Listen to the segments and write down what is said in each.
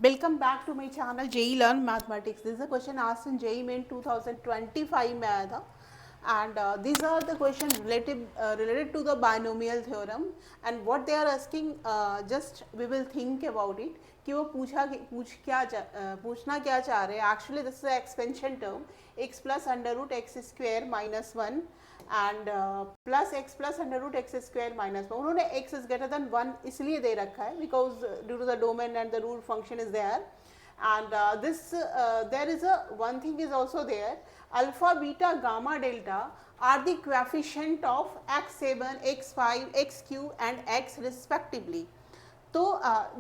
Welcome back to my channel JEE Learn Mathematics. This is a question asked in JEE Main 2025 में आया था and these are the questions related to the binomial theorem and what they are asking just we will think about it कि वो पूछना क्या चाह रहे हैं. Actually this is an expansion term x plus under root x square minus 1 and plus x plus under root x square minus 1. उन्होंने x is greater than 1 इसलिए दे रखा है because due to the domain and the rule function is there. And there is one thing is also there, alpha, beta, gamma, delta are the coefficient of x7, x5, xq and x respectively. तो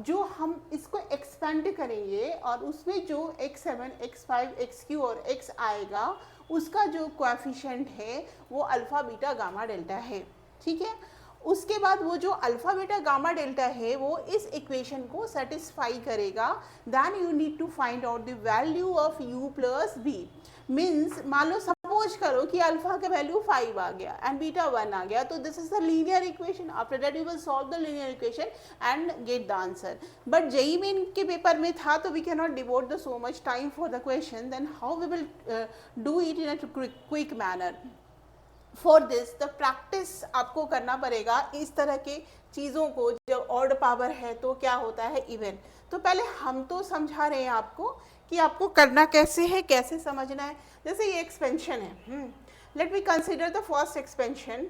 जो हम इसको expand करेंगे और उसमें जो x7, x5, xq और x आएगा उसका जो कोएफिशिएंट है वो अल्फ़ा बीटा गामा डेल्टा है. ठीक है. उसके बाद वो जो अल्फ़ा बीटा गामा डेल्टा है वो इस इक्वेशन को सेटिस्फाई करेगा. Then you need to find out the value of u plus B. Means मान लो सपोज करो कि अल्फा का वैल्यू 5 आ गया एंड बीटा 1 आ गया, तो this is the linear equation. After that you will solve the linear equation and get the answer. But JEE main के पेपर में था तो we can not devote the so much time for the question. Then how we will do it in a quick manner. For this the practice आपको करना पड़ेगा इस तरह के चीज़ों को. जब ऑड पावर है तो क्या होता है इवन. तो पहले हम तो समझा रहे हैं आपको कि आपको करना कैसे है, कैसे समझना है. जैसे ये एक्सपेंशन है, let we consider the first expansion.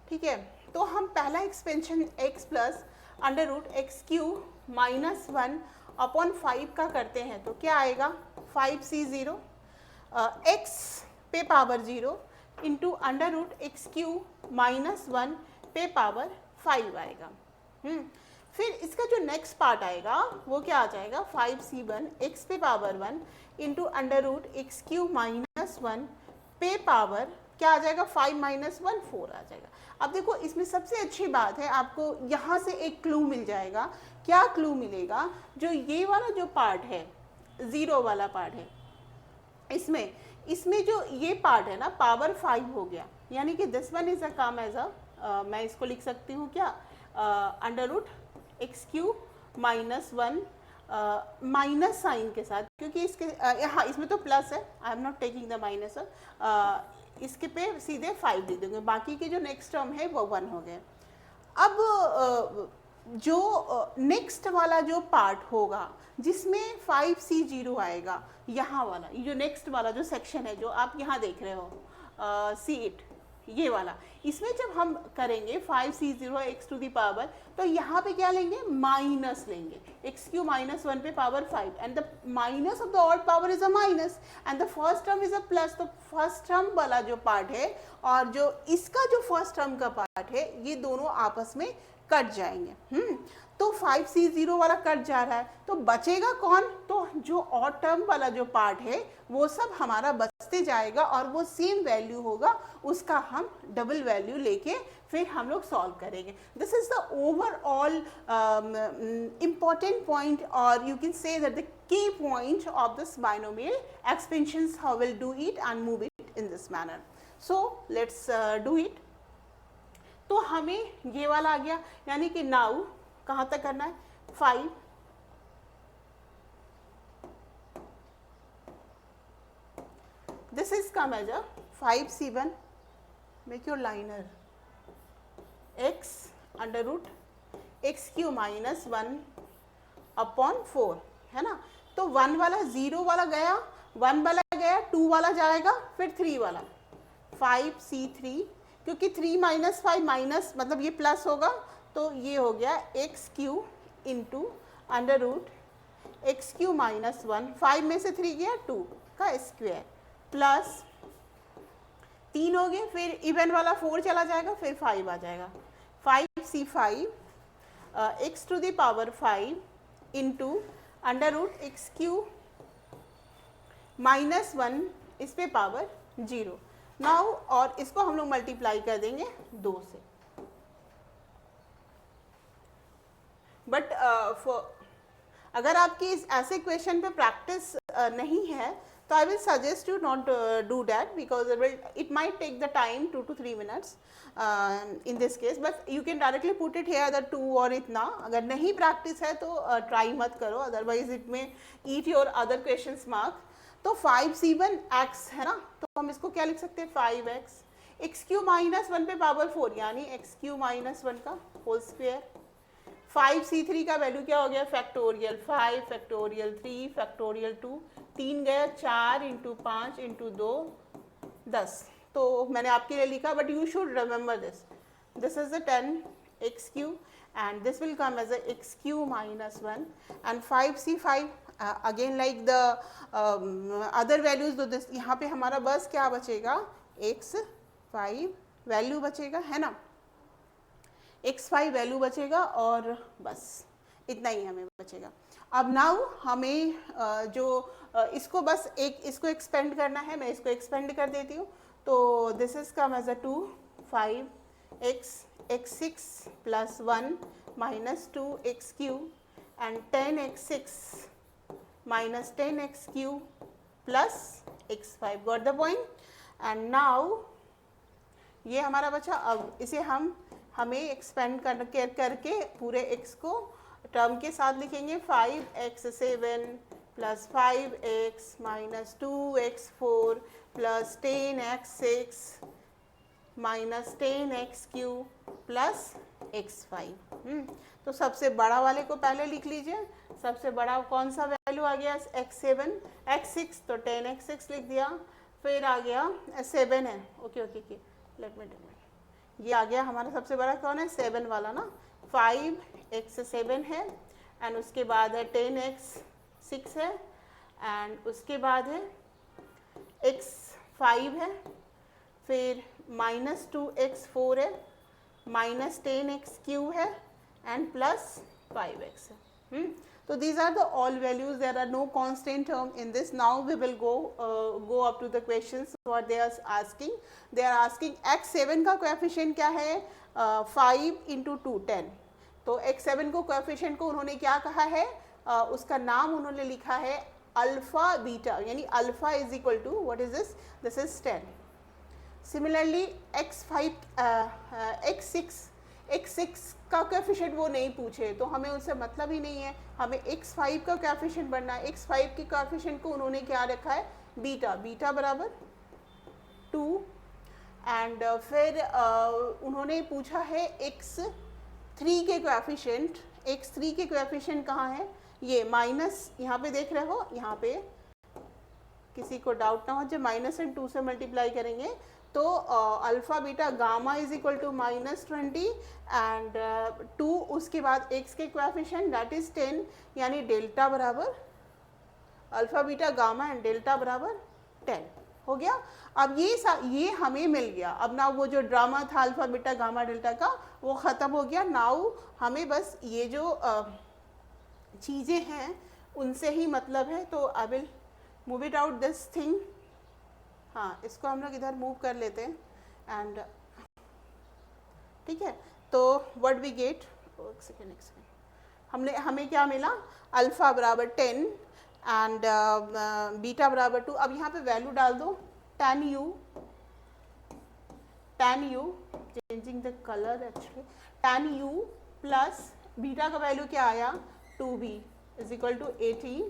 ठीक है. तो हम पहला expansion x plus under root X Q minus 1 upon 5 का करते हैं तो क्या आएगा 5c0 x पे power 0 into under root X Q minus 1 पे पावर 5 आएगा. फिर इसका जो नेक्स्ट पार्ट आएगा वो क्या आ जाएगा 5c1 x पे power 1 into under root X Q minus 1 पे पावर क्या आ जाएगा 5 माइनस 1 4 आ जाएगा. अब देखो इसमें सबसे अच्छी बात है आपको यहाँ से एक क्लू मिल जाएगा. क्या क्लू मिलेगा, जो ये वाला जो पार्ट है ज़ीरो वाला पार्ट है इसमें जो ये पार्ट है ना पावर 5 हो गया, यानी कि this one is a come as a मैं इसको लिख सकती हूँ क्या under root X Q minus 1 minus sign के साथ, क्योंकि इसके हाँ इसमें तो प्लस है, I am not taking the minus. इसके पे सीधे 5 दे देंगे, बाकी के जो नेक्स्ट टर्म है वो 1 हो गए. अब जो नेक्स्ट वाला जो पार्ट होगा जिसमें 5c0 आएगा, यहाँ वाला ये जो नेक्स्ट वाला जो सेक्शन है जो आप यहाँ देख रहे हो C8 ये वाला, इसमें जब हम करेंगे 5c0 x to the power तो यहाँ पे क्या लेंगे माइनस लेंगे एक्स क्यू माइनस 1 पे power 5 and the minus of the odd power is a minus and the first term is a plus. तो फर्स्ट टर्म वाला जो पार्ट है और जो इसका जो फर्स्ट टर्म का पार्ट है ये दोनों आपस में कट जाएंगे. तो 5c0 वाला कट जा रहा है तो बचेगा कौन, तो जो ऑड टर्म वाला जो पार्ट है वो सब हमारा बचते जाएगा और वो सेम वैल्यू होगा, उसका हम डबल वैल्यू लेके फिर हम लोग सॉल्व करेंगे. This is the overall important point और you can say that the key point of this binomial expansions. How will do it and move it in this manner. So let's do it. तो हमें ये वाला आ गया, यानी कि now कहाँ तक करना है 5 this is come as a 5c1 make your linear x under root X Q minus 1 upon 4 है ना. तो 1 वाला 0 वाला गया, 1 वाला गया, 2 वाला जाएगा, फिर 3 वाला 5c3 क्योंकि 3 माइनस 5 माइनस मतलब ये प्लस होगा तो ये हो गया X Q into under root X Q minus 1 5 में से 3 गया 2 का स्क्वायर प्लस 3 हो गए, फिर इवन वाला 4 चला जाएगा, फिर 5 आ जाएगा 5c5 X to the power 5 into under root X Q minus 1 इस पे पावर 0 नाउ. और इसको हम लोग मल्टीप्लाई कर देंगे 2 से. बट अगर आपकी इस ऐसे क्वेश्चन पे प्रैक्टिस नहीं है So I will suggest you not do that because it might take the time 2 to 3 minutes in this case, but you can directly put it here the 2 और इतना. अगर नहीं practice है तो try मत करो, otherwise it may eat your other questions mark. तो 5c1x है ना, तो हम इसको क्या लिख सकते हैं 5x एक्स क्यू माइनस 1 पे पावर 4 यानी एक्स क्यू माइनस 1 का होल स्क्वायर. 5c3 का वैल्यू क्या हो गया फैक्टोरियल 5 फैक्टोरियल 3 फैक्टोरियल 2 3 गया 4 इंटू 5 इंटू 2 10. तो मैंने आपके लिए लिखा but you should remember this is the 10x Q and this will come as a x Q minus 1 and 5c5 again like the other values. तो दिस यहाँ पे हमारा बस क्या बचेगा x5 वैल्यू बचेगा है ना, x5 वैल्यू बचेगा और बस इतना ही हमें बचेगा. अब नाउ हमें जो इसको बस इसको एक्सपेंड करना है, मैं इसको एक्सपेंड कर देती हूँ. तो this is come as a 2 5x x6 plus 1 minus 2x Q and 10x6 minus 10x Q plus x5. Got the point. And now ये हमारा बचा. अब इसे हमें एक्सपेंड करके पूरे x को टर्म के साथ लिखेंगे 5x7 plus 5x minus 2x4 plus 10x6 minus 10x3 plus x5. तो सबसे बड़ा वाले को पहले लिख लीजिए. सबसे बड़ा कौन सा वैल्यू आ गया x7 x6 तो 10x6 लिख दिया. फिर आ गया 7 है ओके लेट मी ये आ गया हमारा सबसे बड़ा कौन है 7 वाला ना. 5x7 है एंड उसके बाद है 10x6 है एंड उसके बाद है x5 है, फिर माइनस 2x4 है, माइनस 10x3 है एंड प्लस 5x है. So these are the all values. There are no constant term in this. Now we will go up to the questions what they are asking. They are asking x7 का coefficient क्या है 5 into 2 10. तो x7 को coefficient को उन्होंने क्या कहा है उसका नाम उन्होंने लिखा है अल्फा बीटा यानी alpha is equal to what is this is 10. Similarly x6 का कोएफिशिएंट वो नहीं पूछे तो हमें उससे मतलब ही नहीं है. हमें x5 का कोएफिशिएंट बनना है. x5 के कोएफिशिएंट को उन्होंने क्या रखा है बीटा बराबर 2 एंड फिर उन्होंने पूछा है x3 के कोएफिशिएंट. x3 के कोएफिशिएंट कहाँ है ये माइनस यहाँ पे देख रहे हो. यहाँ पे किसी को डाउट ना हो जब माइनस एंड 2 से मल्टीप्लाई करेंगे तो alpha beta gamma is equal to -20 and 2 उसके बाद x के कोएफिशिएंट दैट इज 10 यानी डेल्टा बराबर alpha beta gamma and delta बराबर 10 हो गया. अब ये हमें मिल गया. अब ना वो जो ड्रामा था अल्फ़ा बीटा गामा डेल्टा का वो ख़त्म हो गया. नाउ हमें बस ये जो चीज़ें हैं उनसे ही मतलब है. तो I will move it out this thing. हाँ इसको हम लोग इधर मूव कर लेते हैं एंड ठीक है. तो व्हाट वी गेट एक सेकेंड हमें क्या मिला अल्फ़ा बराबर 10 एंड बीटा बराबर 2. अब यहाँ पे वैल्यू डाल दो tan u changing the colour actually tan u plus beta का वैल्यू क्या आया 2b is equal to 18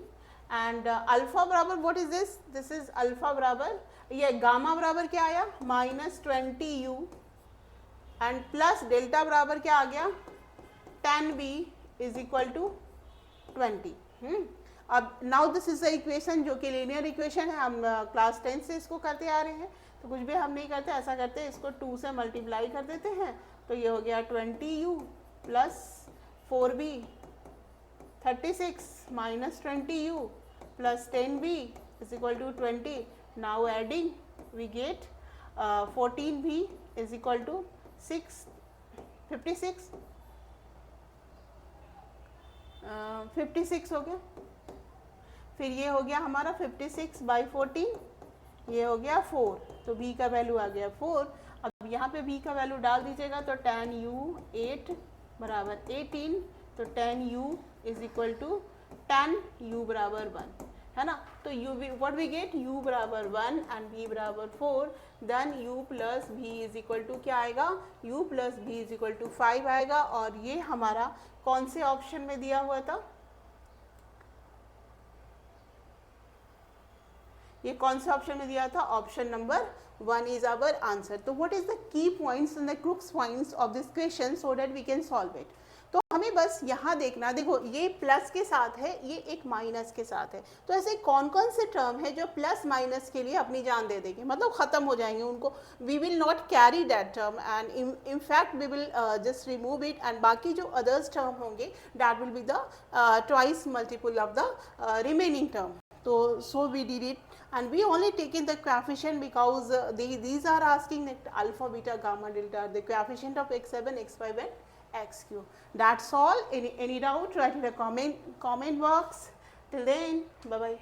and alpha बराबर what is this is alpha बराबर ये गामा बराबर क्या आया -20u एंड प्लस डेल्टा बराबर क्या आ गया 10b इज इक्वल टू 20. अब now this is the equation जो कि लीनियर इक्वेशन है. हम क्लास 10 से इसको करते आ रहे हैं तो कुछ भी हम नहीं करते ऐसा करते हैं इसको 2 से मल्टीप्लाई कर देते हैं. तो ये हो गया 20u plus 4b 36 -20u plus 10b is equal to 20. Now adding we get 14b is equal to 56 हो गया. फिर ये हो गया हमारा 56/14 ये हो गया 4. तो b का वैल्यू आ गया 4. अब यहाँ पे b का वैल्यू डाल दीजिएगा तो tan u 8 बराबर 18 तो tan u is equal to tan u बराबर 1. है ना. तो u what we get, u बराबर 1 and v बराबर 4, then u plus v is equal to क्या आएगा, u plus v is equal to 5 आएगा. और ये हमारा कौन से ऑप्शन में दिया हुआ था, ये कौन से ऑप्शन में दिया था, option number 1 is our answer. तो what is the key points and the crux points of this question so that we can solve it. तो हमें बस यहाँ देखना, देखो ये प्लस के साथ है, ये एक माइनस के साथ है. तो ऐसे कौन कौन से टर्म है जो प्लस माइनस के लिए अपनी जान दे देंगे, मतलब ख़त्म हो जाएंगे उनको. We will not carry that term and in fact we will just remove it, and बाकी जो अदर्स टर्म होंगे that will be the twice multiple of the remaining term. So, so we did it, and we only taken the coefficient because these are asking that alpha, beta, gamma, delta, the coefficient of x7, x5 and xq. That's all. Any doubt, write in the comment box. Till then, bye bye.